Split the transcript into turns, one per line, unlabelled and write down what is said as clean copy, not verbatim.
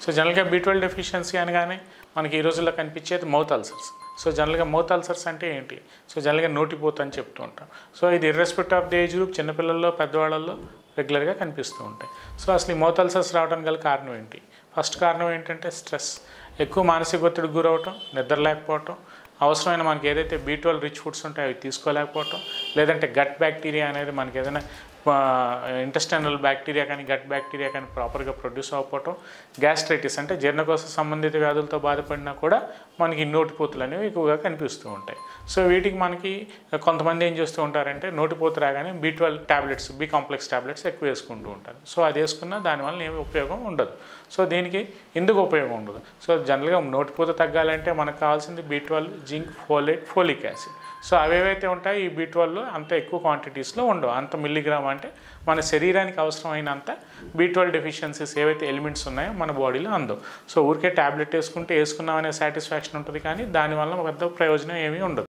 So జనరల్గా B12 deficiency అనగానే మనకి ఈ రోజుల్లో కనిపించేది మౌత్ అల్సర్స్. సో జనరల్గా మౌత్ అల్సర్స్ అంటే ఏంటి? సో జనరల్గా నోటిపోత అని చెప్తూ ఉంటాం. సో ఇది irrespective of the age group, చిన్నపిల్లల్లో పెద్దవాళ్ళల్లో రెగ్యులర్గా కనిపిస్తూ ఉంటాయి. సో అసలు ఈ మౌత్ అల్సర్స్ రావడానికి గల కారణం ఏంటి? ఫస్ట్ కారణం ఏంటంటే స్ట్రెస్. ఎక్కువ మానసిక ఒత్తిడికి గురవటం, నిద్ర లేకపోవటం, అవసరమైన మనకి ఏదైతే B12 రిచ్ ఫుడ్స్ ఉంటాయో అవి తీసుకోలేకపోవటం, లేదంటే గట్ బ్యాక్టీరియా అనేది మనకి ఏదైనా ఇంటెస్టైనల్ బ్యాక్టీరియా కానీ గట్ బ్యాక్టీరియా కానీ ప్రాపర్గా ప్రొడ్యూస్ అవ్వకపోవటం, గ్యాస్ట్రైటిస్ అంటే జీర్ణకోశ సంబంధిత వ్యాధులతో బాధపడినా కూడా మనకి నోటిపోతులు అనేవి ఎక్కువగా కనిపిస్తూ ఉంటాయి. సో వీటికి మనకి కొంతమంది ఏం చేస్తూ ఉంటారంటే నోటిపోత రాగానే B12 tablets, B complex tablets ఎక్కువ వేసుకుంటూ ఉంటారు. సో అది వేసుకున్నా దానివల్ల ఏమి ఉపయోగం ఉండదు. సో దీనికి ఎందుకు ఉపయోగం ఉండదు? సో జనరల్గా నోటిపోత తగ్గాలంటే మనకు కావాల్సింది B12, zinc, folate, folic acid. So అవేవైతే ఉంటాయో ఈ B12 అంత ఎక్కువ క్వాంటిటీస్లో ఉండవు. అంత మిల్లీగ్రామ్ అంటే మన శరీరానికి అవసరమైనంత B12 డెఫిషియన్సీస్ ఏవైతే ఎలిమెంట్స్ ఉన్నాయో మన బాడీలో అందవు. సో ఊరికే ట్యాబ్లెట్ వేసుకుంటే వేసుకున్నామనే సాటిస్ఫాక్షన్ ఉంటుంది, కానీ దానివల్ల పెద్ద ప్రయోజనం ఏమీ ఉండదు.